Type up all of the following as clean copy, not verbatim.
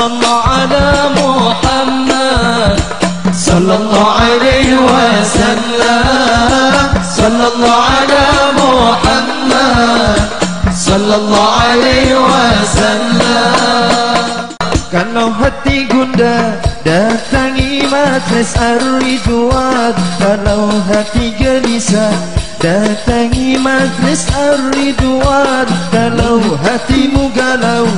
sallallahu ala Muhammad, sallallahu alaihi wasallam, sallallahu ala Muhammad, sallallahu alaihi wasallam. Kalau hati gundah datangi majlis Ar-Ridwan, kalau hati gelisah datangi majlis Ar-Ridwan, kalau hatimu galau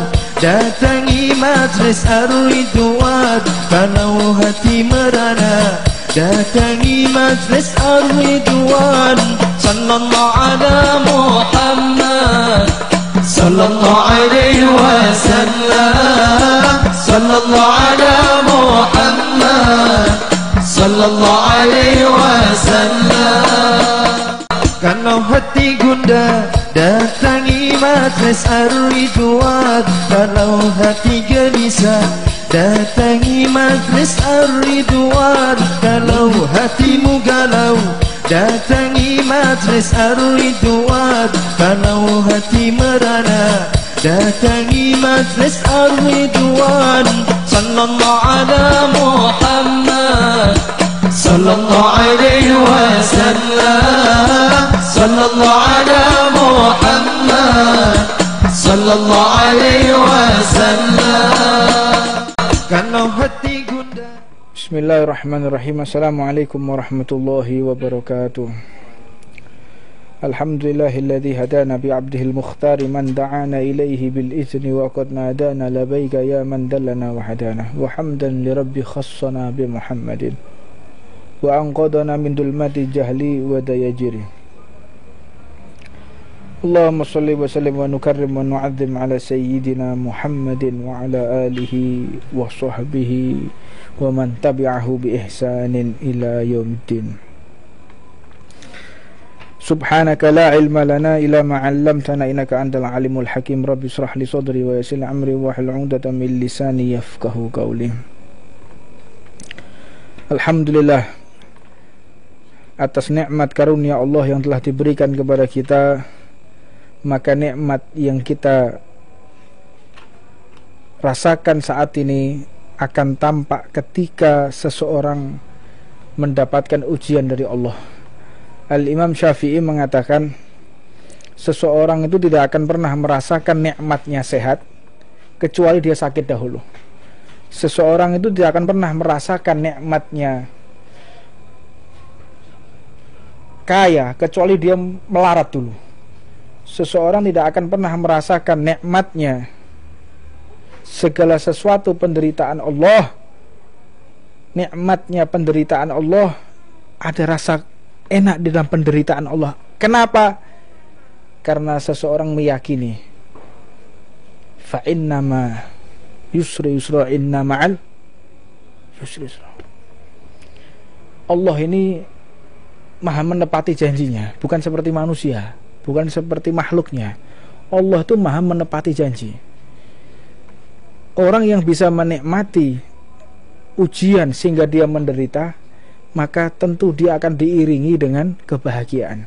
datangi majlis Ar-Ridwan, kalau hati merana datangi majlis Ar-Ridwan. Sallallahu ala Muhammad, sallallahu alaihi wasallam, sallallahu ala Muhammad, sallallahu alaihi wasallam. Kalau hati gundah datangi majlis Ar-Ridwan, kalau hati gelisah datangi majlis Ar-Ridwan, kalau hatimu galau datangi majlis Ar-Ridwan, kalau hati merana datangi majlis Ar-Ridwan. Sallallahu ala Muhammad, sallallahu alaihi wasallam, sallallahu ala Muhammad, sallallahu alaihi wasallam. Kalau hati gundah. Bismillahirrahmanirrahim. Assalamualaikum warahmatullahi wabarakatuh. Alhamdulillahilladzi hadana bi'abdihil mukhtari man da'ana ilaihi bil izni wa qad nadana labaika ya man dallana wa hadana, wa hamdan li rabbi khassana bi Muhammadin wa anqadana min dulmati jahli wa dayajiri. Allahumma salli wa sallim wa nukarrim wa nu'azzim ala sayyidina Muhammadin wa ala alihi wa sahbihi wa man tabi'ahu bi ihsanin ila yaumiddin. Subhanaka la ilma lana illa ma 'allamtana innaka antal alimul hakim. Rabbi shrah li sadri wa yassir li amri wa hlul 'uqdatam min lisani yafqahu qawli. Alhamdulillah atas nikmat karunia Allah yang telah diberikan kepada kita, maka nikmat yang kita rasakan saat ini akan tampak ketika seseorang mendapatkan ujian dari Allah. Al-Imam Syafi'i mengatakan seseorang itu tidak akan pernah merasakan nikmatnya sehat kecuali dia sakit dahulu. Seseorang itu tidak akan pernah merasakan nikmatnya kaya kecuali dia melarat dulu. Seseorang tidak akan pernah merasakan nikmatnya segala sesuatu penderitaan Allah, nikmatnya penderitaan Allah, ada rasa enak di dalam penderitaan Allah. Kenapa? Karena seseorang meyakini fa innama yusri yusra inna ma'al yusri yusra. Allah ini maha menepati janjinya, bukan seperti manusia, bukan seperti makhluknya. Allah itu maha menepati janji. Orang yang bisa menikmati ujian sehingga dia menderita, maka tentu dia akan diiringi dengan kebahagiaan.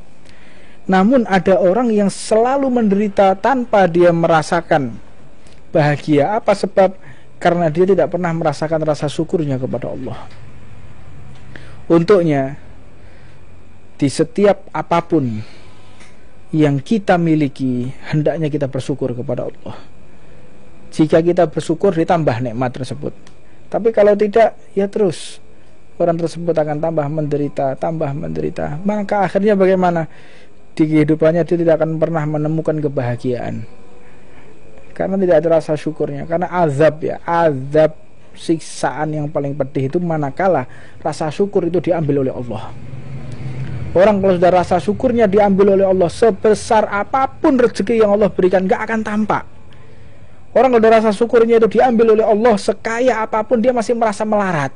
Namun ada orang yang selalu menderita tanpa dia merasakan bahagia. Apa sebab? Karena dia tidak pernah merasakan rasa syukurnya kepada Allah. Untuknya, di setiap apapun yang kita miliki, hendaknya kita bersyukur kepada Allah. Jika kita bersyukur, ditambah nikmat tersebut. Tapi kalau tidak, ya terus orang tersebut akan tambah menderita, maka akhirnya bagaimana? Di kehidupannya dia tidak akan pernah menemukan kebahagiaan, karena tidak ada rasa syukurnya. Karena azab siksaan yang paling pedih itu manakala rasa syukur itu diambil oleh Allah. Orang kalau sudah rasa syukurnya diambil oleh Allah, sebesar apapun rezeki yang Allah berikan gak akan tampak. Orang kalau rasa syukurnya itu diambil oleh Allah, sekaya apapun dia masih merasa melarat.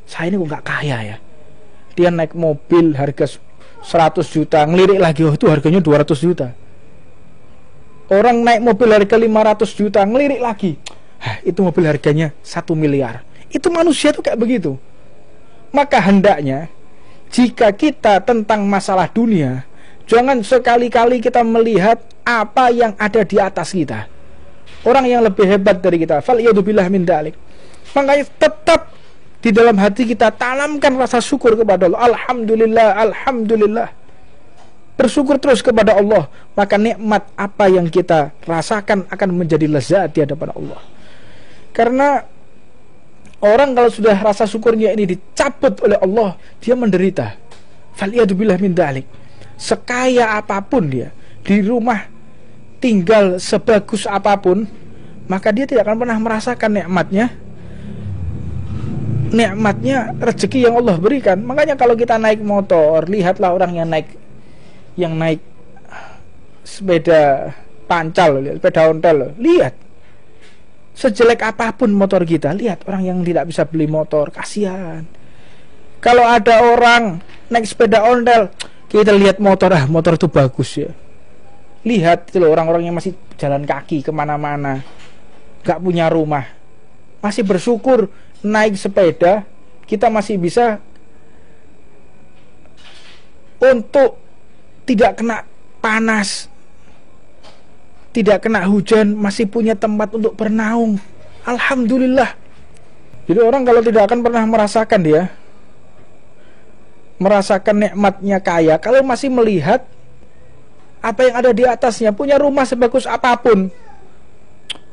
Saya ini kok gak kaya ya. Dia naik mobil harga 100 juta, ngelirik lagi, oh itu harganya 200 juta. Orang naik mobil harga 500 juta, ngelirik lagi, itu mobil harganya 1 miliar. Itu manusia tuh kayak begitu. Maka hendaknya jika kita tentang masalah dunia, jangan sekali-kali kita melihat apa yang ada di atas kita. orang yang lebih hebat dari kita. Fal yadubillah min dalik. Makanya tetap di dalam hati kita tanamkan rasa syukur kepada Allah. Alhamdulillah, alhamdulillah. Bersyukur terus kepada Allah, maka nikmat apa yang kita rasakan akan menjadi lezat di hadapan Allah. Karena orang kalau sudah rasa syukurnya ini dicabut oleh Allah, dia menderita. Faliyadzubillah min dalik. Sekaya apapun dia, di rumah tinggal sebagus apapun, maka dia tidak akan pernah merasakan nikmatnya rezeki yang Allah berikan. Makanya kalau kita naik motor, lihatlah orang yang naik sepeda pancal, sepeda ontel, lihat sejelek apapun motor kita, lihat orang yang tidak bisa beli motor, kasihan. Kalau ada orang naik sepeda ontel, kita lihat motor itu bagus ya. Lihat itu loh, orang-orang yang masih jalan kaki kemana-mana, gak punya rumah, masih bersyukur naik sepeda, kita masih bisa untuk tidak kena panas, tidak kena hujan, masih punya tempat untuk bernaung. Alhamdulillah. Jadi orang kalau tidak akan pernah merasakan nikmatnya kaya kalau masih melihat apa yang ada di atasnya. Punya rumah sebagus apapun,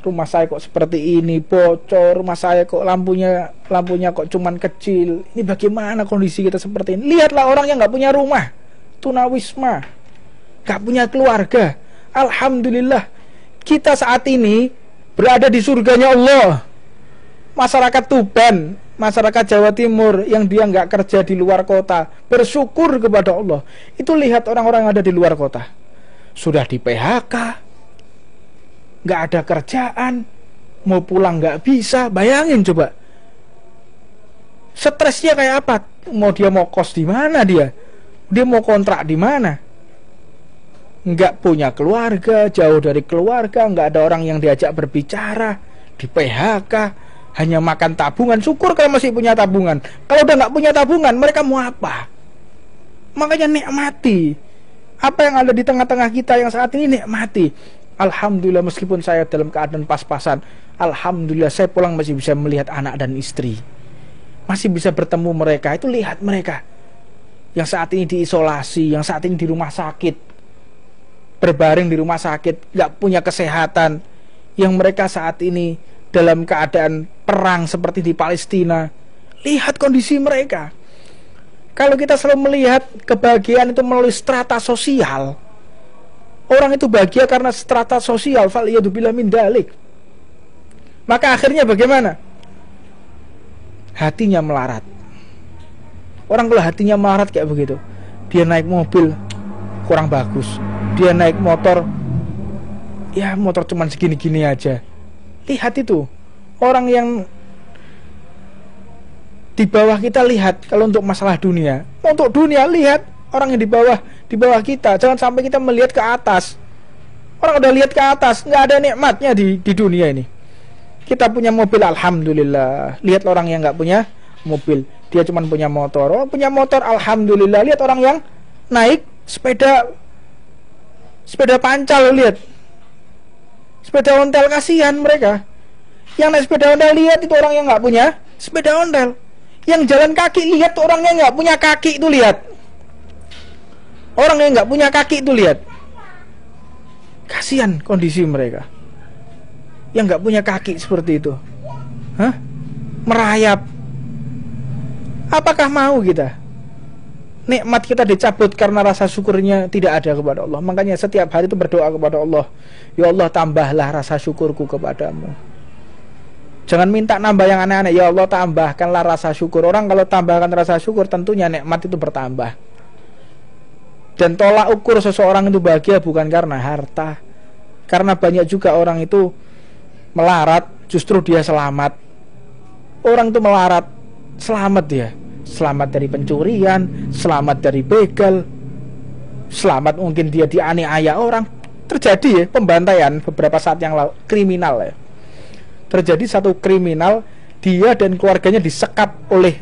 rumah saya kok seperti ini, bocor, rumah saya kok lampunya kok cuman kecil. Ini bagaimana kondisi kita seperti ini? Lihatlah orang yang gak punya rumah, tunawisma, gak punya keluarga. Alhamdulillah, kita saat ini berada di surganya Allah. Masyarakat Tuban, masyarakat Jawa Timur yang dia gak kerja di luar kota, bersyukur kepada Allah. Itu lihat orang-orang yang ada di luar kota, sudah di PHK, gak ada kerjaan, mau pulang gak bisa. Bayangin coba, stresnya kayak apa? Dia mau kos di mana, dia mau kontrak di mana? Nggak punya keluarga, jauh dari keluarga, nggak ada orang yang diajak berbicara, di PHK, hanya makan tabungan. Syukur kalau masih punya tabungan. Kalau udah nggak punya tabungan, mereka mau apa? Makanya nikmati apa yang ada di tengah-tengah kita yang saat ini, nikmati. Alhamdulillah, meskipun saya dalam keadaan pas-pasan, alhamdulillah saya pulang masih bisa melihat anak dan istri, masih bisa bertemu mereka. Itu lihat mereka yang saat ini diisolasi, yang saat ini di rumah sakit, berbaring di rumah sakit, gak punya kesehatan, yang mereka saat ini dalam keadaan perang seperti di Palestina. Lihat kondisi mereka. Kalau kita selalu melihat kebahagiaan itu melalui strata sosial, orang itu bahagia karena strata sosial, faliyadzubillah min dalik, maka akhirnya bagaimana? Hatinya melarat. Orang kalau hatinya melarat kayak begitu, dia naik mobil kurang bagus, dia naik motor, ya motor cuman segini-gini aja. Lihat itu, orang yang di bawah kita, lihat kalau untuk masalah dunia. Untuk dunia, lihat orang yang di bawah kita. Jangan sampai kita melihat ke atas. Orang udah lihat ke atas, nggak ada nikmatnya di dunia ini. Kita punya mobil, alhamdulillah. Lihat orang yang nggak punya mobil, dia cuma punya motor. Oh, punya motor, alhamdulillah. Lihat orang yang naik sepeda pancal, lihat sepeda ontel, kasihan mereka. Yang naik sepeda ontel, lihat itu orang yang nggak punya sepeda ontel. Yang jalan kaki, lihat orang yang nggak punya kaki itu, lihat orang yang nggak punya kaki itu, lihat, kasihan kondisi mereka yang nggak punya kaki seperti itu. Merayap. Apakah mau kita nikmat kita dicabut karena rasa syukurnya tidak ada kepada Allah? Makanya setiap hari itu berdoa kepada Allah, ya Allah, tambahlah rasa syukurku kepadamu. Jangan minta nambah yang aneh-aneh. Ya Allah, tambahkanlah rasa syukur. Orang kalau tambahkan rasa syukur, tentunya nikmat itu bertambah. Dan tolak ukur seseorang itu bahagia bukan karena harta. Karena banyak juga orang itu melarat, justru dia selamat. Orang itu melarat, selamat dia. Selamat dari pencurian, selamat dari begal, selamat mungkin dia dianiaya orang. Terjadi ya pembantaian beberapa saat yang lalu, kriminal ya. Terjadi satu kriminal, dia dan keluarganya disekap oleh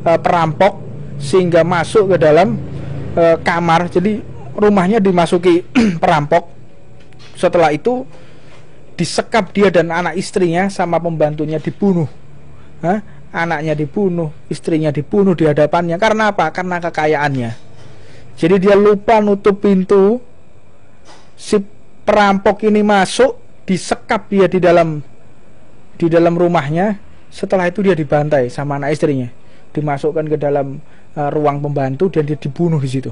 perampok sehingga masuk ke dalam kamar. Jadi rumahnya dimasuki perampok. Setelah itu disekap dia dan anak istrinya sama pembantunya dibunuh. Anaknya dibunuh, istrinya dibunuh di hadapannya. Karena apa? Karena kekayaannya. Jadi dia lupa nutup pintu. Si perampok ini masuk, disekap dia di dalam rumahnya. Setelah itu dia dibantai sama anak istrinya, dimasukkan ke dalam ruang pembantu dan dia dibunuh di situ.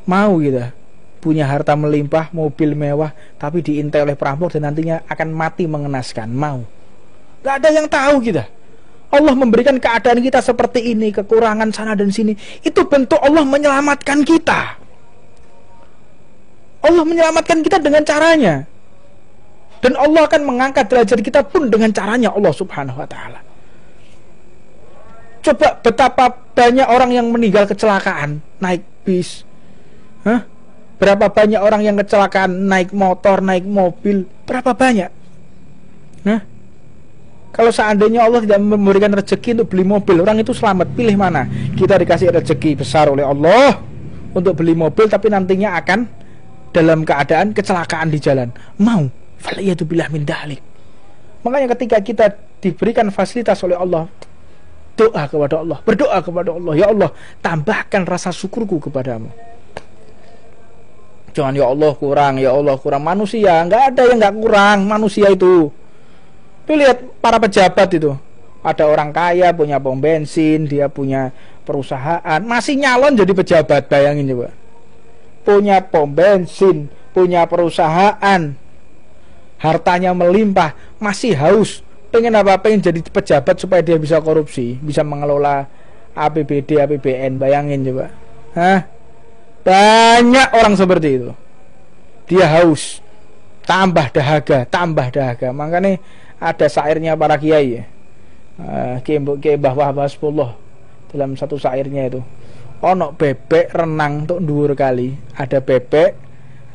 Mau kita punya harta melimpah, mobil mewah, tapi diintai oleh perampok dan nantinya akan mati mengenaskan? Mau? Gak ada yang tahu kita. Allah memberikan keadaan kita seperti ini, kekurangan sana dan sini. Itu bentuk Allah menyelamatkan kita. Allah menyelamatkan kita dengan caranya. Dan Allah akan mengangkat derajat kita pun dengan caranya Allah subhanahu wa ta'ala. Coba betapa banyak orang yang meninggal kecelakaan naik bis. Berapa banyak orang yang kecelakaan naik motor, naik mobil. Berapa banyak? Kalau seandainya Allah tidak memberikan rezeki untuk beli mobil, orang itu selamat. Pilih mana? Kita dikasih rezeki besar oleh Allah untuk beli mobil, tapi nantinya akan dalam keadaan kecelakaan di jalan. Mau? Faliyatubillah min dalik. Makanya ketika kita diberikan fasilitas oleh Allah, doa kepada Allah, berdoa kepada Allah, ya Allah, tambahkan rasa syukurku kepadamu. Jangan ya Allah kurang, ya Allah kurang. Manusia, nggak ada yang nggak kurang manusia itu. Tuh lihat para pejabat itu. Ada orang kaya punya pom bensin, dia punya perusahaan, masih nyalon jadi pejabat, bayangin coba. Punya pom bensin, punya perusahaan, hartanya melimpah, masih haus. Pengen apa? Pengen jadi pejabat supaya dia bisa korupsi, bisa mengelola APBD, APBN, bayangin coba. Banyak orang seperti itu. Dia haus, tambah dahaga, tambah dahaga. Makanya ada syairnya para kiai ya. Kiai Mbah Wahab Hasbullah dalam satu syairnya itu, ono bebek renang untuk dhuwur kali. Ada bebek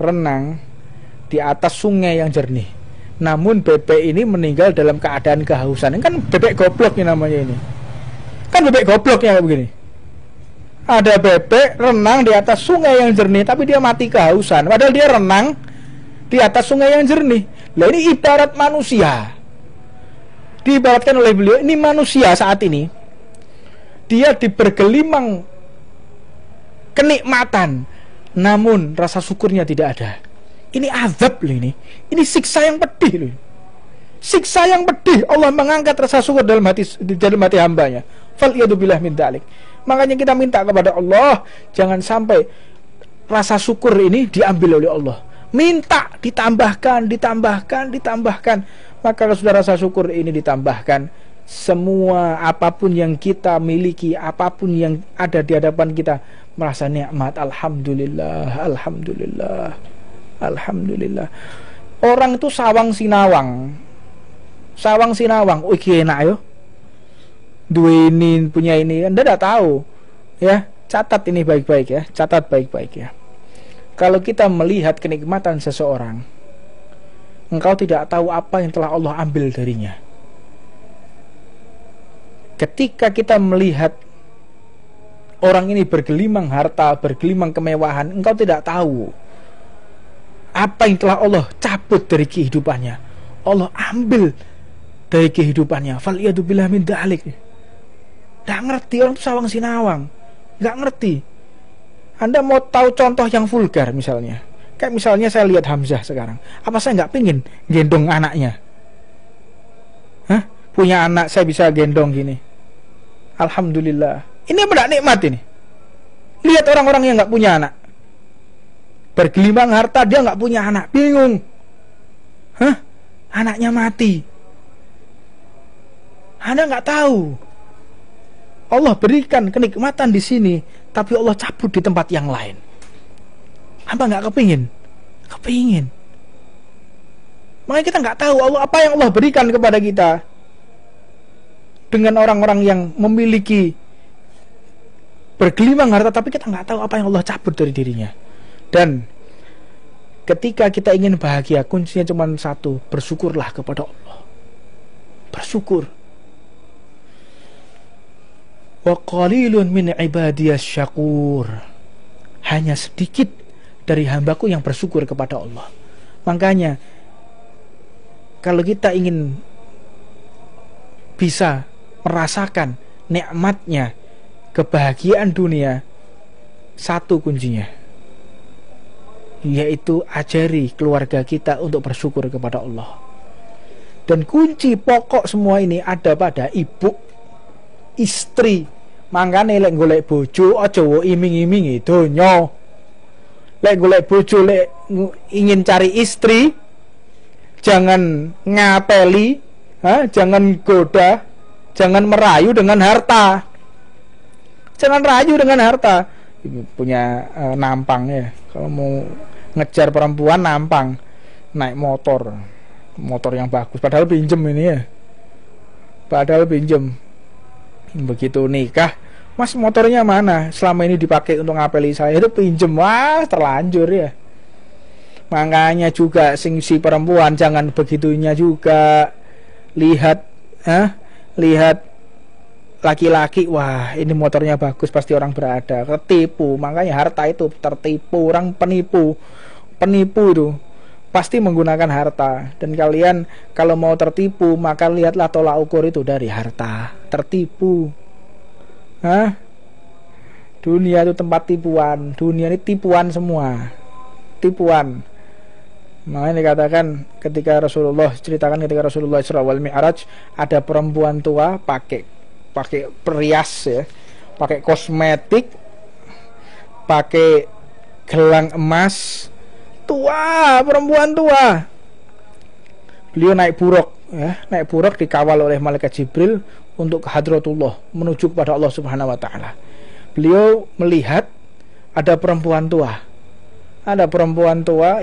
renang di atas sungai yang jernih. Namun bebek ini meninggal dalam keadaan kehausan. Ini kan bebek goblok ini namanya ini. Kan bebek goblok ya begini. Ada bebek renang di atas sungai yang jernih, tapi dia mati kehausan. Padahal dia renang di atas sungai yang jernih. Lah ini ibarat manusia. Diibaratkan oleh beliau, ini manusia saat ini. Dia dibergelimang kenikmatan, namun rasa syukurnya tidak ada. Ini azab loh ini. Ini siksa yang pedih loh. Siksa yang pedih. Allah mengangkat rasa syukur dalam hati hambanya. Faliyatubillah min dalik. Makanya kita minta kepada Allah, jangan sampai rasa syukur ini diambil oleh Allah. Minta ditambahkan. Maka kalau sudah rasa syukur ini ditambahkan, semua apapun yang kita miliki, apapun yang ada di hadapan kita, merasa nikmat. Alhamdulillah, alhamdulillah, alhamdulillah. Orang itu sawang sinawang, enak yo. Dua ini punya ini, Anda tidak tahu ya. Catat ini baik-baik ya, catat baik-baik ya. Kalau kita melihat kenikmatan seseorang, engkau tidak tahu apa yang telah Allah ambil darinya. Ketika kita melihat orang ini bergelimang harta, bergelimang kemewahan, engkau tidak tahu apa yang telah Allah cabut dari kehidupannya, Allah ambil dari kehidupannya. Faliyatubillah min dalik. Gak ngerti, orang itu sawang sinawang, gak ngerti. Anda mau tahu contoh yang vulgar misalnya, kayak misalnya saya lihat Hamzah sekarang. Apa saya nggak pingin gendong anaknya? Punya anak saya bisa gendong gini. Alhamdulillah. Ini benar nikmat ini. Lihat orang-orang yang nggak punya anak, bergelimang harta, dia nggak punya anak, bingung. Anaknya mati. Anda nggak tahu. Allah berikan kenikmatan di sini, tapi Allah cabut di tempat yang lain. Apa nggak kepingin? Kepingin. Makanya kita nggak tahu Allah apa yang Allah berikan kepada kita. Dengan orang-orang yang memiliki bergelimang harta, tapi kita nggak tahu apa yang Allah cabut dari dirinya. Dan ketika kita ingin bahagia, kuncinya cuma satu: bersyukurlah kepada Allah. Bersyukur. Wa qalilun min ibadiyas syakur. Hanya sedikit dari hambaku yang bersyukur kepada Allah. Makanya kalau kita ingin bisa merasakan nikmatnya kebahagiaan dunia, satu kuncinya, yaitu ajari keluarga kita untuk bersyukur kepada Allah. Dan kunci pokok semua ini ada pada ibu, istri. Mangkane lek golek bojo aja wo iming-imingi donya. Lek golek bojo, lek ingin cari istri, jangan ngapeli, jangan goda, jangan merayu dengan harta. Jangan rayu dengan harta. Punya nampang ya. Kalau mau ngejar perempuan nampang, naik motor yang bagus. Padahal pinjem ini ya. Padahal pinjem. Begitu nikah, Mas motornya mana? Selama ini dipakai untuk ngapeli saya, itu pinjem. Wah, terlanjur ya. Makanya juga si perempuan jangan begitunya juga. Lihat laki-laki, wah ini motornya bagus, pasti orang berada. Tertipu. Makanya harta itu tertipu. Orang penipu itu pasti menggunakan harta. Dan kalian kalau mau tertipu, maka lihatlah tolak ukur itu dari harta. Tertipu. Dunia itu tempat tipuan. Dunia ini tipuan semua. Tipuan. Makanya dikatakan ketika Rasulullah Isra wal Mi'raj, ada perempuan tua pakai perias ya, pakai kosmetik, pakai gelang emas, perempuan tua. Beliau naik buruk dikawal oleh malaikat Jibril untuk ke Hadratullah, menuju kepada Allah Subhanahu wa taala. Beliau melihat ada perempuan tua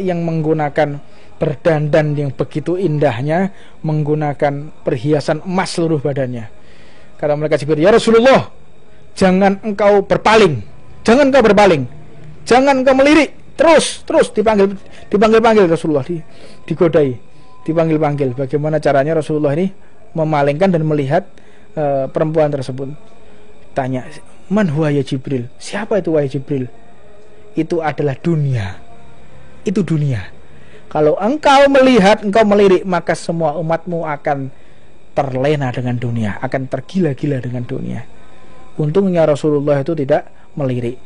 yang menggunakan berdandan yang begitu indahnya, menggunakan perhiasan emas seluruh badannya. Kata malaikat Jibril, "Ya Rasulullah, jangan engkau berpaling, jangan engkau melirik, terus dipanggil Rasulullah, digodai, dipanggil. Bagaimana caranya Rasulullah ini memalingkan dan melihat perempuan tersebut? Tanya, "Man huwa ya Jibril?" Siapa itu wahai Jibril? Itu adalah dunia. Itu dunia. Kalau engkau melihat, engkau melirik, maka semua umatmu akan terlena dengan dunia, akan tergila-gila dengan dunia. Untungnya Rasulullah itu tidak melirik.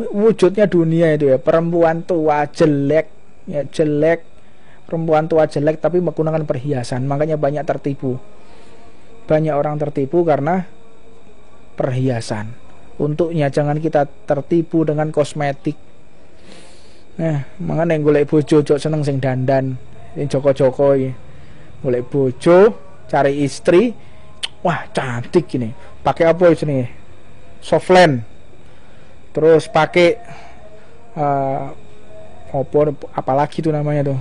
Wujudnya dunia itu ya, perempuan tua jelek, perempuan tua jelek tapi menggunakan perhiasan. Makanya banyak orang tertipu karena perhiasan. Untuknya jangan kita tertipu dengan kosmetik. Makanya golek bojo ojo seneng sing dandan, sing joko-joko iki. Golek bojo, cari istri, wah cantik ini. Pakai apa ini? Softland. Terus pakai apalagi itu namanya tuh?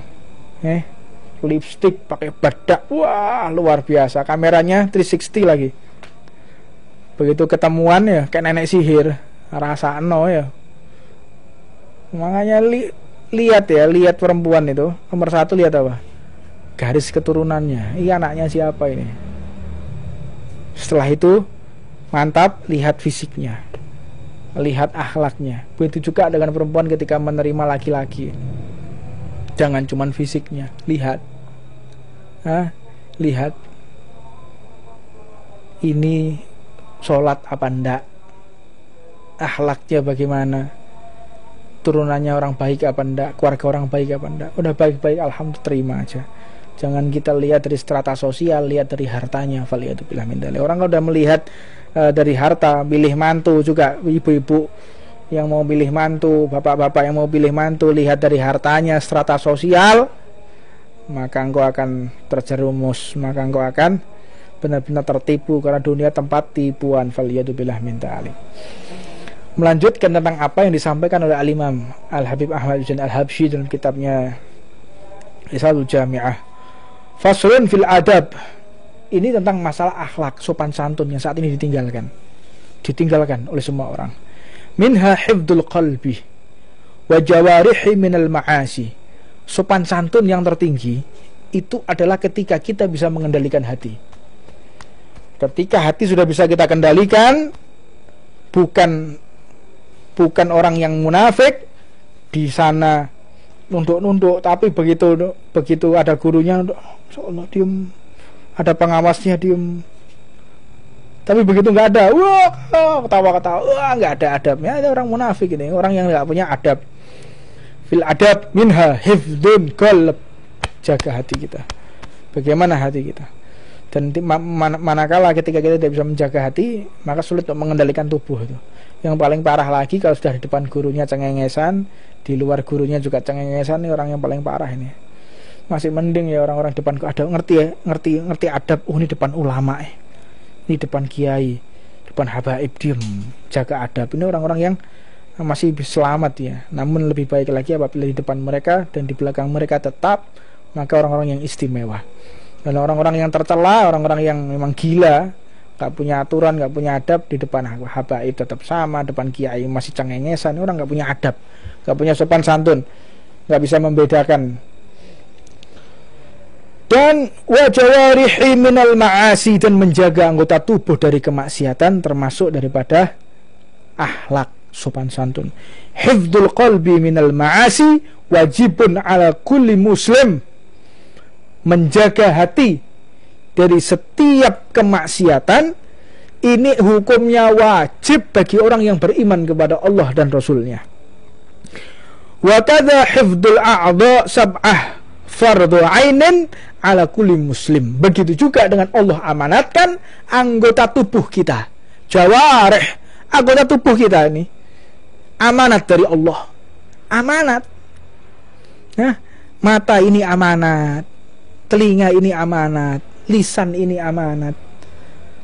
Lipstick, pakai bedak. Wah, luar biasa. Kameranya 360 lagi. Begitu ketemuan ya kayak nenek sihir, rasano ya. Makanya lihat perempuan itu nomor satu, lihat apa? Garis keturunannya. Iya, anaknya siapa ini? Setelah itu mantap, lihat fisiknya, lihat akhlaknya. Begitu juga dengan perempuan ketika menerima laki-laki. Jangan cuman fisiknya, lihat. Lihat ini sholat apa enggak, akhlaknya bagaimana, turunannya orang baik apa enggak, keluarga orang baik apa enggak. Udah baik-baik, alhamdulillah, terima aja. Jangan kita lihat dari strata sosial, lihat dari hartanya. Faliyatubillah min dzalik. Orang kalau udah melihat dari harta, pilih mantu juga, ibu-ibu yang mau pilih mantu, bapak-bapak yang mau pilih mantu, lihat dari hartanya, strata sosial, maka engkau akan terjerumus, maka engkau akan benar-benar tertipu, karena dunia tempat tipuan. Faliyatubillah min dzalik. Melanjutkan tentang apa yang disampaikan oleh Al-Imam Al-Habib Ahmad bin Al-Habsyi dalam kitabnya Risalul Jami'ah. Faslun fil adab. Ini tentang masalah akhlak, sopan santun yang saat ini ditinggalkan oleh semua orang. Minha hifdzul qalbi wa jawarihi minal ma'asi. Sopan santun yang tertinggi itu adalah ketika kita bisa mengendalikan hati. Ketika hati sudah bisa kita kendalikan, bukan orang yang munafik, di sana nunduk, tapi begitu ada gurunya, Allah diem, ada pengawasnya diem. Tapi begitu nggak ada, wah ketawa-ketawa, wah nggak ada adabnya. Ada orang munafik ini, orang yang nggak punya adab. Fil adab minha hifdun qalb, jaga hati kita. Bagaimana hati kita? Dan manakala ketika kita tidak bisa menjaga hati, maka sulit untuk mengendalikan tubuh itu. Yang paling parah lagi kalau sudah di depan gurunya cengengesan, di luar gurunya juga cengengesan, ini orang yang paling parah ini. Masih mending ya orang-orang depan ada ngerti adab. Oh, ini depan ulama, ini depan kiai, depan habaib diem, jaga adab. Ini orang-orang yang masih selamat ya. Namun lebih baik lagi apabila di depan mereka dan di belakang mereka tetap, maka orang-orang yang istimewa. Dan orang-orang yang tercela, orang-orang yang memang gila, gak punya aturan, gak punya adab, di depan habaib tetap sama, depan kiai masih cengengesan. Orang gak punya adab, gak punya sopan santun, gak bisa membedakan. Dan wajawarihi minal ma'asi, dan menjaga anggota tubuh dari kemaksiatan, termasuk daripada akhlak sopan santun. Hifdzul qalbi minal ma'asi wajibun ala kulli muslim. Menjaga hati dari setiap kemaksiatan ini hukumnya wajib bagi orang yang beriman kepada Allah dan Rasulnya. Wa kadza hifdzul a'dha sab'ah fardhu 'ainin ala kulli muslim. Begitu juga dengan Allah amanatkan anggota tubuh kita, jawarih, anggota tubuh kita ini amanat dari Allah. Amanat. Nah, mata ini amanat, telinga ini amanat, lisan ini amanat,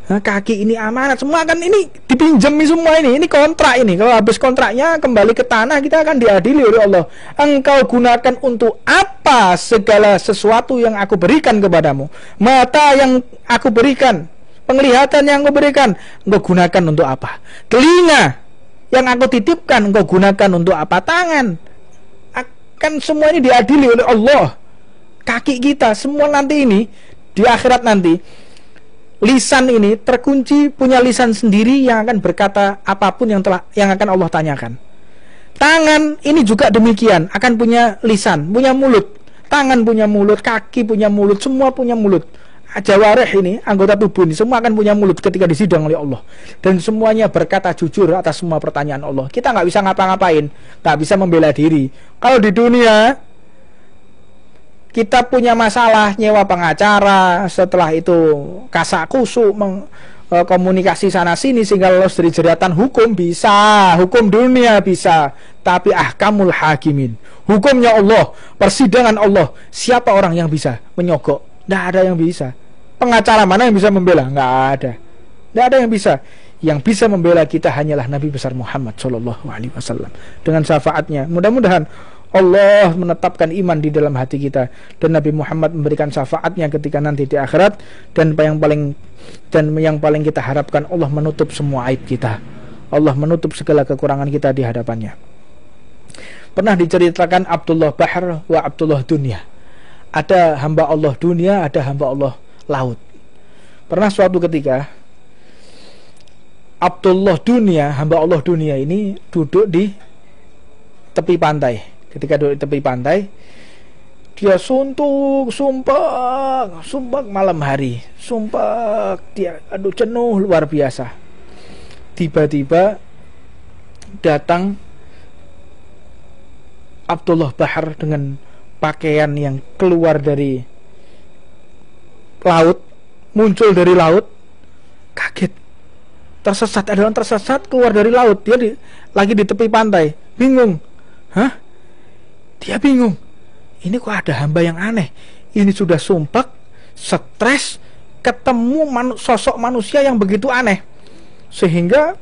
kaki ini amanat, semua kan ini dipinjami semua ini kontrak ini. Kalau habis kontraknya kembali ke tanah, kita akan diadili oleh Allah. Engkau gunakan untuk apa segala sesuatu yang aku berikan kepadamu? Mata yang aku berikan, penglihatan yang aku berikan, engkau gunakan untuk apa? Telinga yang aku titipkan, engkau gunakan untuk apa? Tangan, akan semua ini diadili oleh Allah. Kaki kita semua nanti ini di akhirat nanti, lisan ini terkunci, punya lisan sendiri yang akan berkata apapun yang akan Allah tanyakan. Tangan ini juga demikian, akan punya lisan, punya mulut. Tangan punya mulut, kaki punya mulut, semua punya mulut. Jawarih ini, anggota tubuh ini semua akan punya mulut ketika disidang oleh Allah. Dan semuanya berkata jujur atas semua pertanyaan Allah. Kita nggak bisa ngapa-ngapain, nggak bisa membela diri. Kalau di dunia kita punya masalah, nyewa pengacara, setelah itu kasak-kusuk, komunikasi sana sini sehingga lolos dari jeratan hukum, bisa, hukum dunia bisa, tapi ahkamul hakimin, hukumnya Allah, persidangan Allah, siapa orang yang bisa menyogok? Tidak ada yang bisa. Pengacara mana yang bisa membela? Nggak ada. Tidak ada yang bisa. Yang bisa membela kita hanyalah Nabi besar Muhammad SAW dengan syafaatnya. Mudah-mudahan Allah menetapkan iman di dalam hati kita dan Nabi Muhammad memberikan syafaatnya ketika nanti di akhirat. Dan yang paling kita harapkan, Allah menutup semua aib kita, Allah menutup segala kekurangan kita di hadapannya. Pernah diceritakan Abdullah Bahr wa Abdullah Dunia. Ada hamba Allah dunia, ada hamba Allah laut. Pernah suatu ketika Abdullah Dunia, hamba Allah dunia ini duduk di tepi pantai. Ketika duduk di tepi pantai, dia sumpah malam hari, dia jenuh luar biasa. Tiba-tiba datang Abdullah Bahr dengan pakaian yang keluar dari laut, muncul dari laut, kaget, tersesat, ada orang tersesat keluar dari laut, dia lagi di tepi pantai, bingung, dia bingung, ini kok ada hamba yang aneh, ini sudah sumpah, stres, ketemu sosok manusia yang begitu aneh, sehingga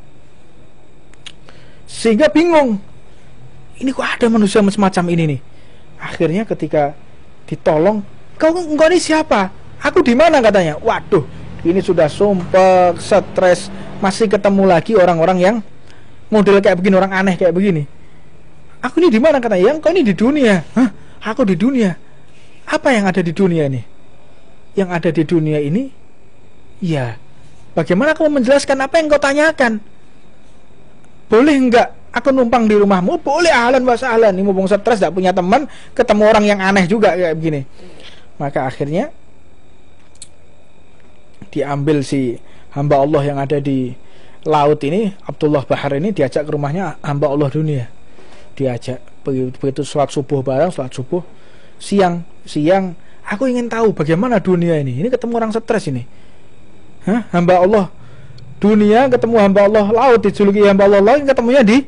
bingung, ini kok ada manusia semacam ini nih. Akhirnya ketika ditolong, engkau ini siapa? Aku di mana katanya? Waduh, ini sudah sumpah, stres, masih ketemu lagi orang-orang yang model kayak begini, orang aneh kayak begini. Aku ini di mana katanya? Ya, engkau ini di dunia. Hah? Aku di dunia. Apa yang ada di dunia ini? Yang ada di dunia ini, ya, bagaimana kamu menjelaskan apa yang kau tanyakan? Boleh enggak aku numpang di rumahmu, boleh, ahlan wa sahlan. Ini mumpung stres, gak punya teman, ketemu orang yang aneh juga kayak begini. Maka akhirnya diambil si hamba Allah yang ada di laut ini, Abdullah Bahar ini, diajak ke rumahnya hamba Allah dunia. Diajak, begitu sholat subuh bareng, sholat subuh, siang, aku ingin tahu bagaimana dunia ini ketemu orang stres ini. Hamba Allah dunia ketemu hamba Allah laut, dijuluki hamba Allah laut, ketemunya di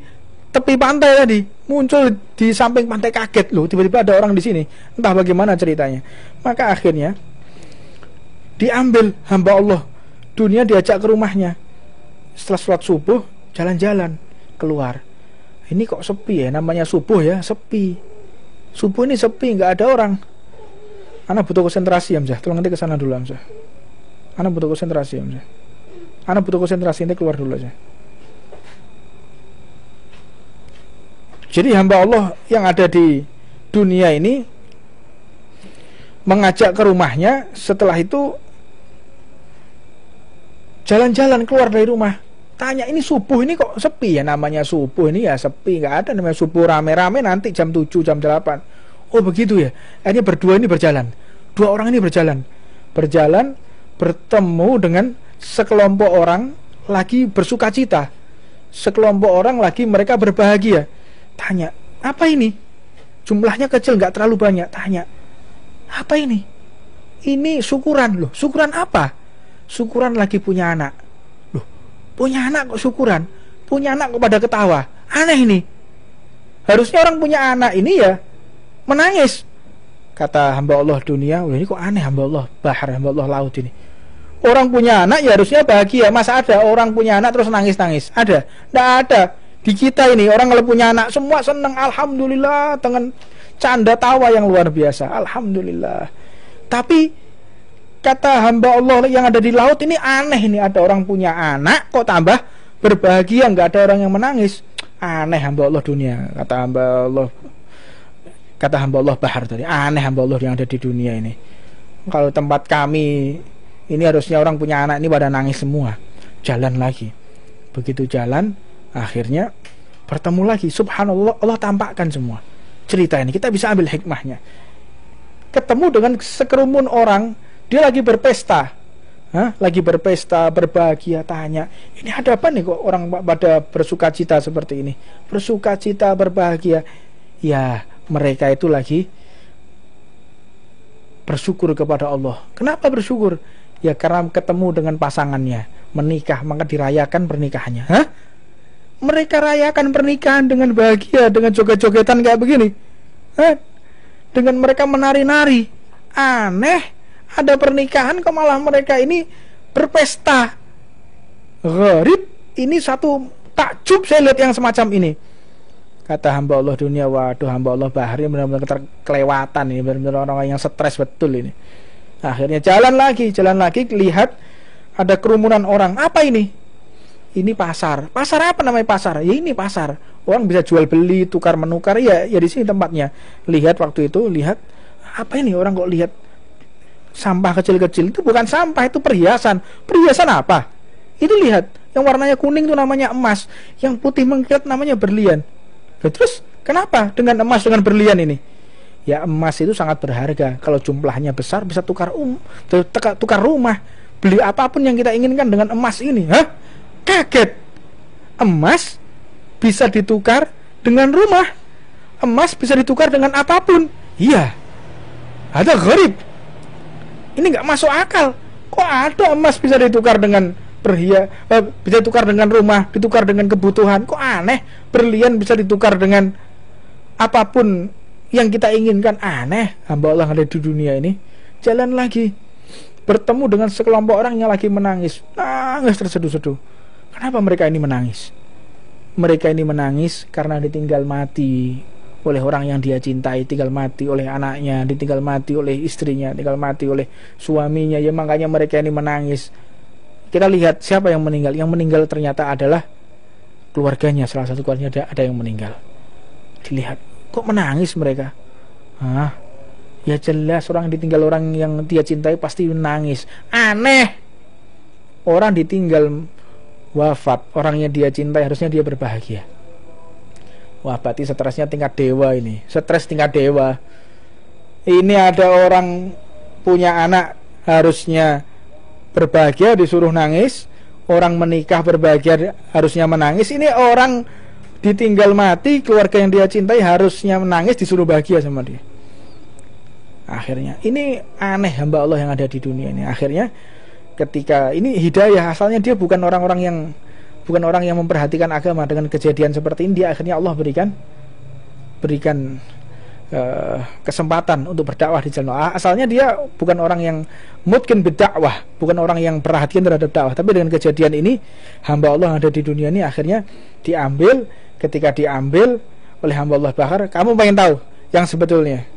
tepi pantai tadi, muncul di samping pantai, kaget loh, tiba-tiba ada orang di sini, entah bagaimana ceritanya. Maka akhirnya diambil hamba Allah dunia, diajak ke rumahnya. Setelah sholat subuh, jalan-jalan keluar. Ini kok sepi ya, namanya subuh ya, sepi. Subuh ini sepi, nggak ada orang. Anak butuh konsentrasi, Hamzah. Tolong nanti ke sana dulu, Hamzah. Anak butuh konsentrasi, Hamzah. Anak butuh konsentrasi, nanti keluar dulu aja. Jadi hamba Allah yang ada di dunia ini mengajak ke rumahnya. Setelah itu jalan-jalan keluar dari rumah. Tanya, ini subuh ini kok sepi ya? Namanya subuh ini ya sepi, nggak ada namanya subuh rame-rame nanti jam 7, jam 8. Oh begitu ya. Ini berdua ini berjalan. Dua orang ini berjalan, bertemu dengan sekelompok orang lagi bersukacita. Sekelompok orang lagi mereka berbahagia. Tanya, apa ini? Jumlahnya kecil, nggak terlalu banyak. Tanya, apa ini? Ini syukuran loh. Syukuran apa? Syukuran lagi punya anak. Loh, punya anak kok syukuran? Punya anak kok pada ketawa? Aneh ini. Harusnya orang punya anak ini ya menangis. Kata hamba Allah dunia, ini kok aneh hamba Allah Bahar, hamba Allah laut ini. Orang punya anak ya harusnya bahagia. Masa ada orang punya anak terus nangis-nangis? Ada? Tidak ada. Di kita ini orang kalau punya anak semua senang, alhamdulillah, dengan canda tawa yang luar biasa, alhamdulillah. Tapi kata hamba Allah yang ada di laut ini aneh, ini ada orang punya anak kok tambah berbahagia, nggak ada orang yang menangis. Aneh hamba Allah dunia, kata hamba Allah Bahar tadi. Aneh hamba Allah yang ada di dunia ini. Kalau tempat kami ini harusnya orang punya anak ini pada nangis semua. Jalan lagi. Begitu jalan, akhirnya bertemu lagi. Subhanallah, Allah tampakkan semua cerita ini. Kita bisa ambil hikmahnya. Ketemu dengan sekerumun orang, dia lagi berpesta, lagi berpesta, berbahagia. Tanya, ini ada apa nih kok orang pada bersukacita seperti ini? Bersukacita, berbahagia. Ya, mereka itu lagi bersyukur kepada Allah. Kenapa bersyukur? Ya karena ketemu dengan pasangannya, menikah, maka dirayakan pernikahannya. Mereka rayakan pernikahan dengan bahagia, dengan joget-jogetan kayak begini. Dengan mereka menari-nari. Aneh, ada pernikahan kok malah mereka ini berpesta. Gharib, ini satu takjub saya lihat yang semacam ini. Kata hamba Allah dunia, waduh hamba Allah Bahar ini benar-benar kelewatan ini, benar-benar orang yang stres betul ini. Akhirnya jalan lagi, lihat ada kerumunan orang. Apa ini? Ini pasar. Pasar apa namanya pasar? Ya ini pasar. Orang bisa jual beli, tukar menukar. Ya di sini tempatnya. Lihat waktu itu, lihat apa ini? Orang kok lihat sampah kecil-kecil. Itu bukan sampah, itu perhiasan. Perhiasan apa? Itu lihat, yang warnanya kuning itu namanya emas, yang putih mengkilat namanya berlian. Terus kenapa dengan emas dengan berlian ini? Ya emas itu sangat berharga. Kalau jumlahnya besar bisa tukar rumah, beli apapun yang kita inginkan dengan emas ini. Kaget, emas bisa ditukar dengan rumah, emas bisa ditukar dengan apapun. Iya, ada gharib. Ini nggak masuk akal. Kok ada emas bisa ditukar dengan bisa ditukar dengan rumah, ditukar dengan kebutuhan? Kok aneh. Berlian bisa ditukar dengan apapun yang kita inginkan. Aneh. Hamba Allah yang ada di dunia ini. Jalan lagi, bertemu dengan sekelompok orang yang lagi menangis. Nangis terseduh-seduh. Kenapa mereka ini menangis? Mereka ini menangis karena ditinggal mati oleh orang yang dia cintai, tinggal mati oleh anaknya, ditinggal mati oleh istrinya, tinggal mati oleh suaminya. Ya makanya mereka ini menangis. Kita lihat siapa yang meninggal. Yang meninggal ternyata adalah keluarganya, salah satu keluarganya ada yang meninggal. Dilihat, kok menangis mereka? Ya jelas orang ditinggal orang yang dia cintai pasti menangis. Aneh. Orang ditinggal wafat, orang yang dia cintai harusnya dia berbahagia. Wah, berarti stresnya tingkat dewa ini. Stres tingkat dewa. Ini ada orang punya anak harusnya berbahagia disuruh nangis. Orang menikah berbahagia harusnya menangis. Ini orang ditinggal mati, keluarga yang dia cintai harusnya menangis disuruh bahagia sama dia. Akhirnya ini aneh hamba Allah yang ada di dunia ini. Akhirnya ketika ini hidayah, asalnya dia bukan orang yang memperhatikan agama. Dengan kejadian seperti ini dia akhirnya Allah berikan kesempatan untuk berdakwah di jalan Allah. Asalnya dia bukan orang yang mungkin berdakwah, bukan orang yang perhatian terhadap dakwah, tapi dengan kejadian ini hamba Allah yang ada di dunia ini akhirnya diambil. Ketika diambil oleh hamba Allah Bakar, kamu pengen tahu yang sebetulnya,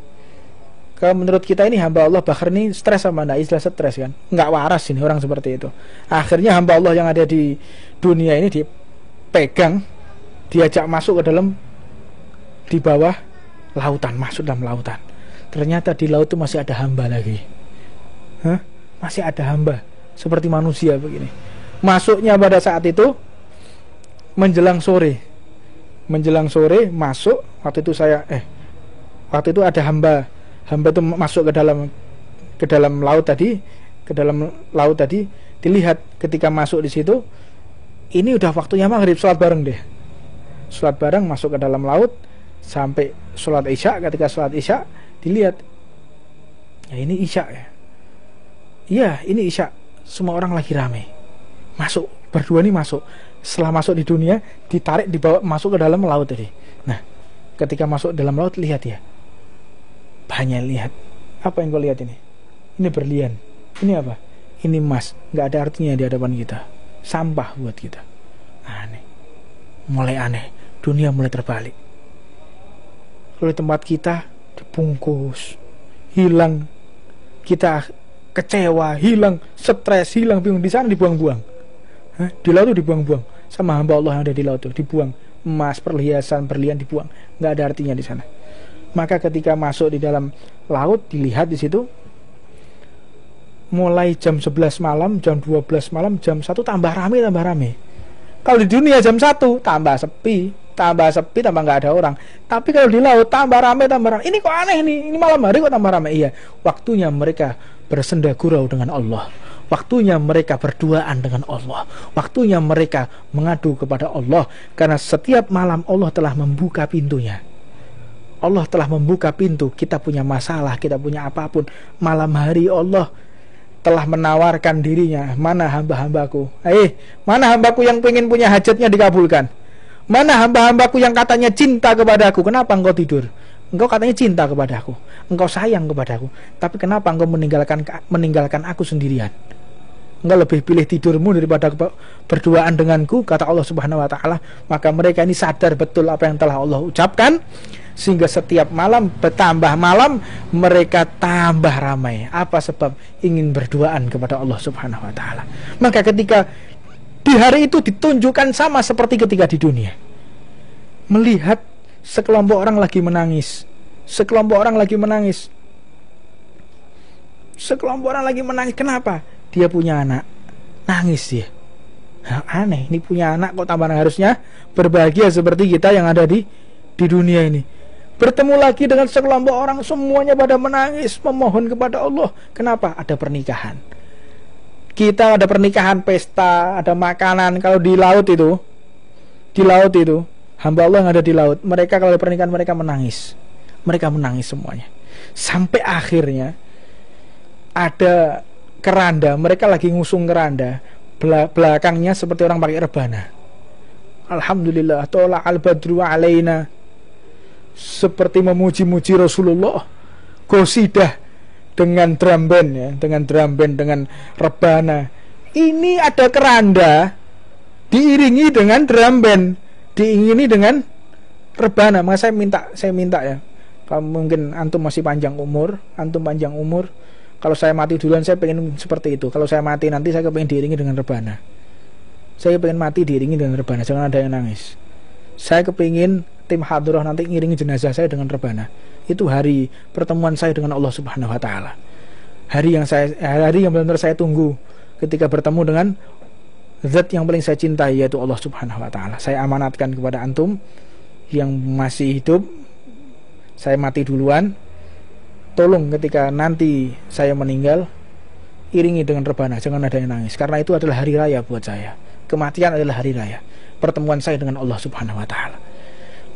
kalau menurut kita ini hamba Allah Bakar ini stres sama enggak? Istilah stres kan, nggak waras ini orang seperti itu. Akhirnya hamba Allah yang ada di dunia ini dipegang, diajak masuk ke dalam, di bawah lautan, masuk dalam lautan. Ternyata di laut itu masih ada hamba lagi. Masih ada hamba seperti manusia begini. Masuknya pada saat itu menjelang sore masuk. Waktu itu ada hamba itu masuk ke dalam laut tadi, dilihat ketika masuk di situ, ini udah waktunya maghrib, sholat bareng masuk ke dalam laut sampai sholat isya. Ketika sholat isya dilihat, ya ini isya ya, iya ini isya, semua orang lagi rame masuk, berdua nih masuk. Setelah masuk di dunia ditarik, dibawa masuk ke dalam laut tadi. Nah ketika masuk dalam laut, lihat ya, banyak lihat. Apa yang kau lihat ini? Ini berlian. Ini apa? Ini emas. Nggak ada artinya di hadapan kita, sampah buat kita. Aneh, mulai aneh, dunia mulai terbalik. Kalau di tempat kita dibungkus, hilang, kita kecewa, hilang, stres, hilang, bingung. Di sana dibuang-buang. Di laut itu dibuang-buang. Sama hamba Allah yang ada di laut itu dibuang. Emas, perhiasan, berlian dibuang. Nggak ada artinya di sana. Maka ketika masuk di dalam laut, dilihat di situ, mulai jam 11 malam, jam 12 malam, jam 1 tambah rame. Kalau di dunia jam 1 tambah sepi, tambah nggak ada orang. Tapi kalau di laut tambah rame. Ini kok aneh nih, ini malam hari kok tambah rame. Iya, waktunya mereka bersenda gurau dengan Allah, waktunya mereka berduaan dengan Allah, waktunya mereka mengadu kepada Allah. Karena setiap malam Allah telah membuka pintunya. Allah telah membuka pintu. Kita punya masalah, kita punya apapun, malam hari Allah telah menawarkan dirinya. Mana hamba-hambaku? Mana hambaku yang pengen punya hajatnya dikabulkan? Mana hamba-hambaku yang katanya cinta kepadaku? Kenapa engkau tidur? Engkau katanya cinta kepadaku, engkau sayang kepadaku, tapi kenapa engkau meninggalkan aku sendirian? Engkau lebih pilih tidurmu daripada berduaan denganku, kata Allah Subhanahu wa taala. Maka mereka ini sadar betul apa yang telah Allah ucapkan, sehingga setiap malam bertambah malam mereka tambah ramai. Apa sebab? Ingin berduaan kepada Allah Subhanahu wa taala. Maka ketika di hari itu ditunjukkan sama seperti ketika di dunia, melihat sekelompok orang lagi menangis. Sekelompok orang lagi menangis. Kenapa? Dia punya anak, nangis dia. Aneh, ini punya anak kok tambah harusnya berbahagia seperti kita yang ada di dunia ini. Bertemu lagi dengan sekelompok orang, semuanya pada menangis, memohon kepada Allah. Kenapa? Ada pernikahan. Kita ada pernikahan, pesta, ada makanan. Kalau di laut itu hamba Allah yang ada di laut, mereka kalau pernikahan mereka menangis semuanya. Sampai akhirnya ada keranda, mereka lagi ngusung keranda, belakangnya seperti orang pakai rebana. Alhamdulillah, tola al-badru alaina, seperti memuji-muji Rasulullah. Qasidah dengan drum band ya, dengan rebana. Ini ada keranda diiringi dengan drum band, diiringi dengan rebana. Maka saya minta ya, kalau mungkin antum masih panjang umur, kalau saya mati duluan saya pengen seperti itu. Kalau saya mati nanti saya pengen diiringi dengan rebana. Saya pengen mati diiringi dengan rebana, jangan ada yang nangis. Saya kepingin tim hadroh nanti ngiringi jenazah saya dengan rebana. Itu hari pertemuan saya dengan Allah Subhanahu wa taala. Hari yang benar-benar saya tunggu ketika bertemu dengan zat yang paling saya cintai, yaitu Allah Subhanahu wa taala. Saya amanatkan kepada antum yang masih hidup, saya mati duluan, tolong ketika nanti saya meninggal, iringi dengan rebana, jangan ada yang nangis, karena itu adalah hari raya buat saya. Kematian adalah hari raya, pertemuan saya dengan Allah Subhanahu wa Ta'ala.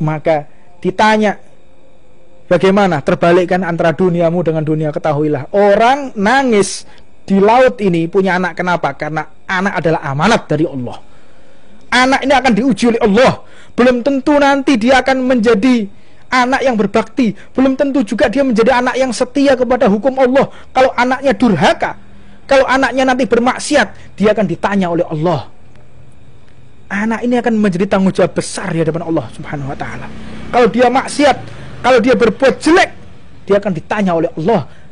Maka ditanya, bagaimana terbalikkan antara duniamu dengan dunia? Ketahuilah, orang nangis di laut ini punya anak. Kenapa? Karena anak adalah amanat dari Allah. Anak ini akan diuji oleh Allah. Belum tentu nanti dia akan menjadi anak yang berbakti, belum tentu juga dia menjadi anak yang setia kepada hukum Allah. Kalau anaknya durhaka, kalau anaknya nanti bermaksiat, dia akan ditanya oleh Allah. Anak ini akan menjadi tanggung jawab besar di hadapan Allah Subhanahu wa Ta'ala. Kalau dia maksiat, kalau dia berbuat jelek, dia akan ditanya oleh Allah.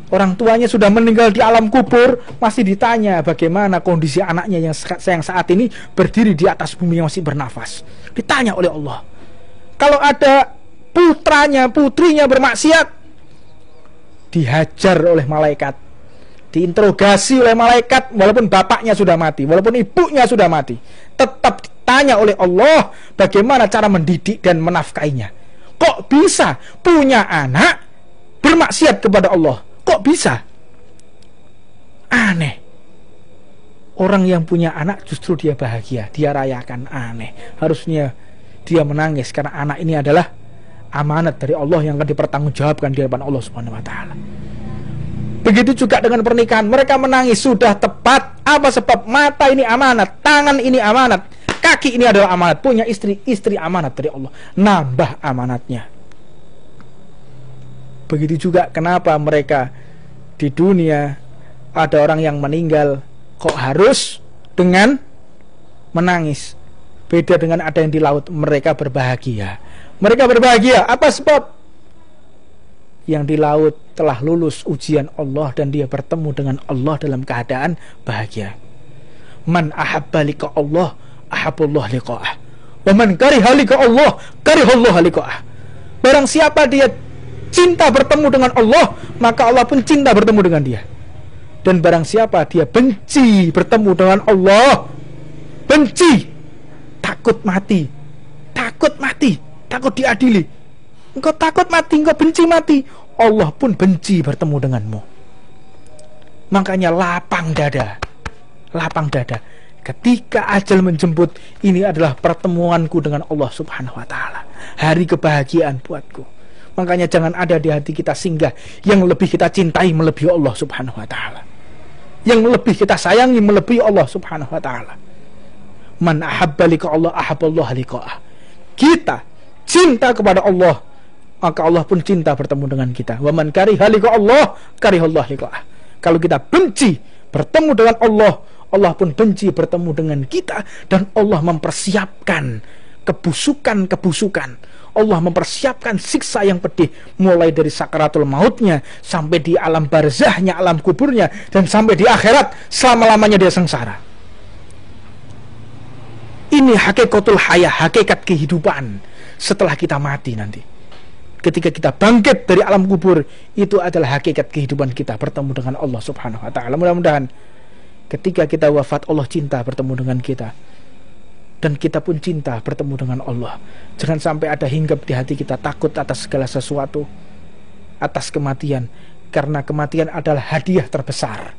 Orang tuanya sudah meninggal di alam kubur, masih ditanya bagaimana kondisi anaknya yang saat ini berdiri di atas bumi yang masih bernafas. Ditanya oleh Allah. Kalau ada putranya, putrinya bermaksiat, dihajar oleh malaikat, diinterogasi oleh malaikat, walaupun bapaknya sudah mati, walaupun ibunya sudah mati, tetap ditanya oleh Allah bagaimana cara mendidik dan menafkainya. Kok bisa punya anak bermaksiat kepada Allah? Kok bisa? Aneh. Orang yang punya anak justru dia bahagia, dia rayakan. Aneh. Harusnya dia menangis karena anak ini adalah amanat dari Allah yang akan dipertanggungjawabkan di hadapan Allah Subhanahu wa Ta'ala. Begitu juga dengan pernikahan, mereka menangis sudah tepat. Apa sebab? Mata ini amanat, tangan ini amanat, kaki ini adalah amanat. Punya istri, istri amanat dari Allah. Nambah amanatnya. Begitu juga kenapa mereka di dunia ada orang yang meninggal kok harus dengan menangis. Beda dengan ada yang di laut, mereka berbahagia. Mereka berbahagia, apa sebab? Yang di laut telah lulus ujian Allah dan dia bertemu dengan Allah dalam keadaan bahagia. Man ahabba liqa Allah, ahabullah liqa'ah. Wa man kariha liqa Allah, karihallah liqa'ah. Barang siapa dia cinta bertemu dengan Allah, maka Allah pun cinta bertemu dengan dia. Dan barang siapa dia benci bertemu dengan Allah, benci, takut mati, takut diadili. Engkau takut mati, engkau benci mati, Allah pun benci bertemu denganmu. Makanya lapang dada ketika ajal menjemput. Ini adalah pertemuanku dengan Allah Subhanahu wa Ta'ala, hari kebahagiaan buatku. Makanya jangan ada di hati kita singgah yang lebih kita cintai melebihi Allah Subhanahu wa Ta'ala, yang lebih kita sayangi melebihi Allah Subhanahu wa Ta'ala. Man ahabba liqa Allah, ahabballah liqa'ah. Kita cinta kepada Allah, maka Allah pun cinta bertemu dengan kita. Wa man kariha liqa Allah, karihallah liqa'ah. Kalau kita benci bertemu dengan Allah, Allah pun benci bertemu dengan kita. Dan Allah mempersiapkan kebusukan. Allah mempersiapkan siksa yang pedih, mulai dari sakaratul mautnya sampai di alam barzahnya, alam kuburnya, dan sampai di akhirat selama-lamanya dia sengsara. Ini hakikatul hayah, hakikat kehidupan setelah kita mati nanti. Ketika kita bangkit dari alam kubur, itu adalah hakikat kehidupan kita bertemu dengan Allah Subhanahu wa Ta'ala. Mudah-mudahan ketika kita wafat, Allah cinta bertemu dengan kita, dan kita pun cinta bertemu dengan Allah. Jangan sampai ada hinggap di hati kita takut atas segala sesuatu, atas kematian, karena kematian adalah hadiah terbesar.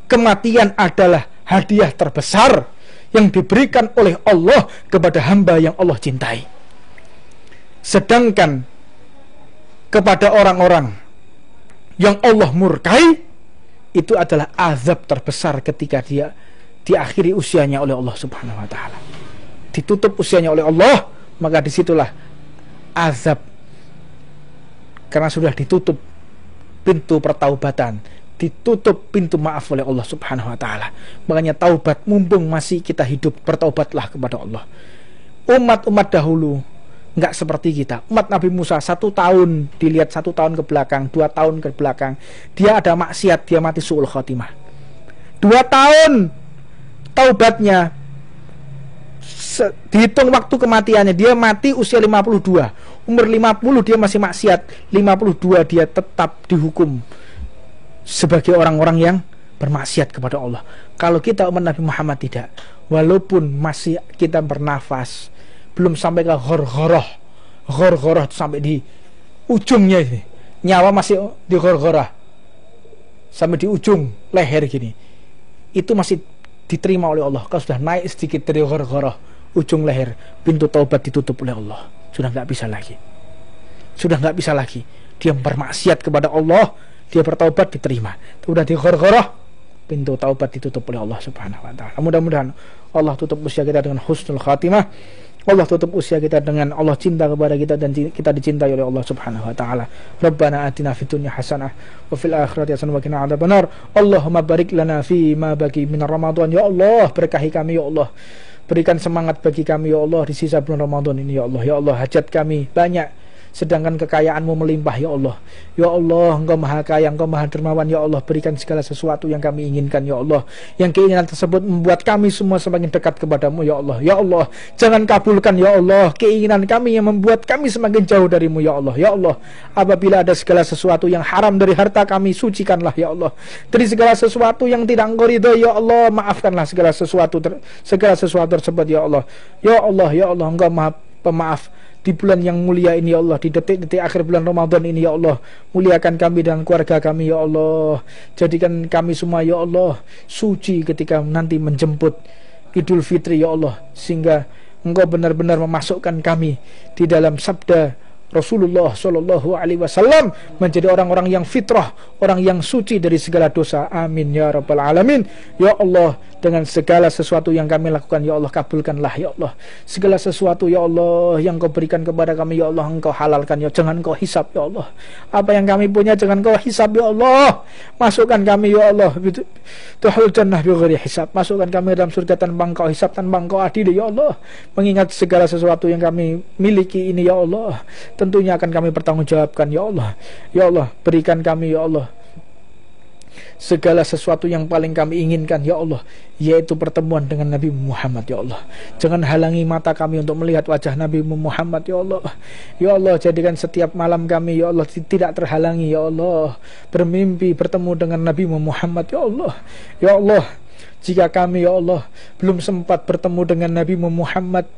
Kematian adalah hadiah terbesar yang diberikan oleh Allah kepada hamba yang Allah cintai. Sedangkan kepada orang-orang yang Allah murkai, itu adalah azab terbesar ketika dia diakhiri usianya oleh Allah Subhanahu wa Ta'ala. Ditutup usianya oleh Allah, maka disitulah azab, karena sudah ditutup pintu pertaubatan, ditutup pintu maaf oleh Allah Subhanahu wa Ta'ala. Makanya taubat, mumpung masih kita hidup, bertaubatlah kepada Allah. Umat-umat dahulu nggak seperti kita. Umat Nabi Musa 1 tahun, dilihat 1 tahun ke belakang, 2 tahun ke belakang, dia ada maksiat, dia mati su'ul khotimah. 2 tahun taubatnya, dihitung waktu kematiannya, dia mati usia 52. Umur 50 dia masih maksiat, 52 dia tetap dihukum sebagai orang-orang yang bermaksiat kepada Allah. Kalau kita umat Nabi Muhammad tidak, walaupun masih kita bernafas, belum sampai ke ghorghoroh. Ghorghoroh itu sampai di ujungnya ini. Nyawa masih di ghorghoroh. Sampai di ujung leher gini. Itu masih diterima oleh Allah. Kalau sudah naik sedikit dari ghorghoroh, ujung leher, pintu taubat ditutup oleh Allah. Sudah nggak bisa lagi. Sudah nggak bisa lagi. Dia bermaksiat kepada Allah, dia bertaubat diterima. Sudah di ghorghoroh, pintu taubat ditutup oleh Allah Subhanahu wa taala. Mudah-mudahan Allah tutup usia kita dengan husnul khatimah. Allah tutup usia kita dengan Allah cinta kepada kita dan kita dicintai oleh Allah Subhanahu wa taala. Rabbana atina fid dunya hasanah wa fil akhirati hasanah wa qina adzabannar. Allahumma barik lana fi ma baqi min Ramadan. Ya Allah, berkahi kami ya Allah. Berikan semangat bagi kami ya Allah di sisa bulan Ramadan ini ya Allah. Ya Allah, hajat kami banyak, sedangkan kekayaanmu melimpah ya Allah. Ya Allah, Engkau maha kaya, Engkau maha dermawan ya Allah. Berikan segala sesuatu yang kami inginkan ya Allah. Yang keinginan tersebut membuat kami semua semakin dekat kepadamu ya Allah. Ya Allah, jangan kabulkan ya Allah keinginan kami yang membuat kami semakin jauh darimu ya Allah. Ya Allah, apabila ada segala sesuatu yang haram dari harta kami, sucikanlah ya Allah. Dari segala sesuatu yang tidak Engkau ridho ya Allah, maafkanlah segala sesuatu tersebut ya Allah. Ya Allah, ya Allah, Engkau maha pemaaf. Di bulan yang mulia ini ya Allah, di detik-detik akhir bulan Ramadan ini ya Allah, muliakan kami dan keluarga kami ya Allah. Jadikan kami semua ya Allah suci ketika nanti menjemput Idul Fitri ya Allah, sehingga Engkau benar-benar memasukkan kami di dalam sabda Rasulullah Shallallahu Alaihi Wasallam menjadi orang-orang yang fitrah, orang yang suci dari segala dosa. Amin ya rabbal alamin. Ya Allah, dengan segala sesuatu yang kami lakukan ya Allah, kabulkanlah ya Allah. Segala sesuatu ya Allah yang Kau berikan kepada kami ya Allah, Engkau halalkan ya, jangan Kau hisab ya Allah. Apa yang kami punya jangan Kau hisab ya Allah. Masukkan kami ya Allah tuhul jannah bighairi hisab. Masukkan kami dalam surga tanpa Engkau hisab, tanpa Engkau adil ya Allah. Mengingat segala sesuatu yang kami miliki ini ya Allah, tentunya akan kami pertanggungjawabkan ya Allah. Ya Allah, berikan kami ya Allah segala sesuatu yang paling kami inginkan ya Allah, yaitu pertemuan dengan Nabi Muhammad ya Allah. Jangan halangi mata kami untuk melihat wajah Nabi Muhammad ya Allah. Ya Allah, jadikan setiap malam kami ya Allah tidak terhalangi ya Allah, bermimpi bertemu dengan Nabi Muhammad ya Allah. Ya Allah, jika kami ya Allah belum sempat bertemu dengan Nabi Muhammad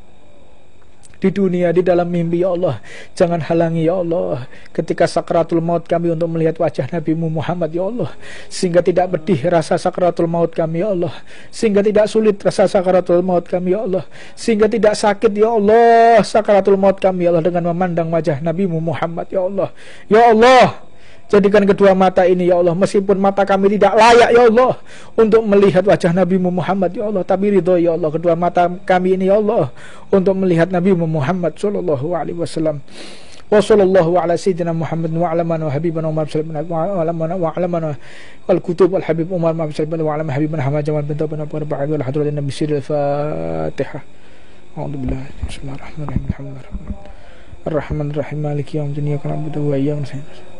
di dunia, di dalam mimpi ya Allah, jangan halangi ya Allah ketika sakratul maut kami untuk melihat wajah Nabi Muhammad ya Allah, sehingga tidak pedih rasa sakratul maut kami ya Allah, sehingga tidak sulit rasa sakratul maut kami ya Allah, sehingga tidak sakit ya Allah sakratul maut kami ya Allah dengan memandang wajah Nabi Muhammad ya Allah. Ya Allah, jadikan kedua mata ini ya Allah, meskipun mata kami tidak layak ya Allah untuk melihat wajah Nabi Muhammad ya Allah, tapi ridho ya Allah kedua mata kami ini ya Allah untuk melihat Nabi Muhammad sallallahu alaihi wasallam. Wa sallallahu ala sayyidina Muhammad wa ala man wa habibana Umar sallallahu wa ala man wal kutub wal habib Umar sallallahu wa ala habibana Muhammad jamal bin tabana wa ba'd wal hadratin nabi sirril Fatihah. A'udzu billahi bismillahir rahmanir rahim. Ar-Rahmanir Rahim Maliki yaumiddin. Iyyaka na'budu wa iyyaka nasta'in.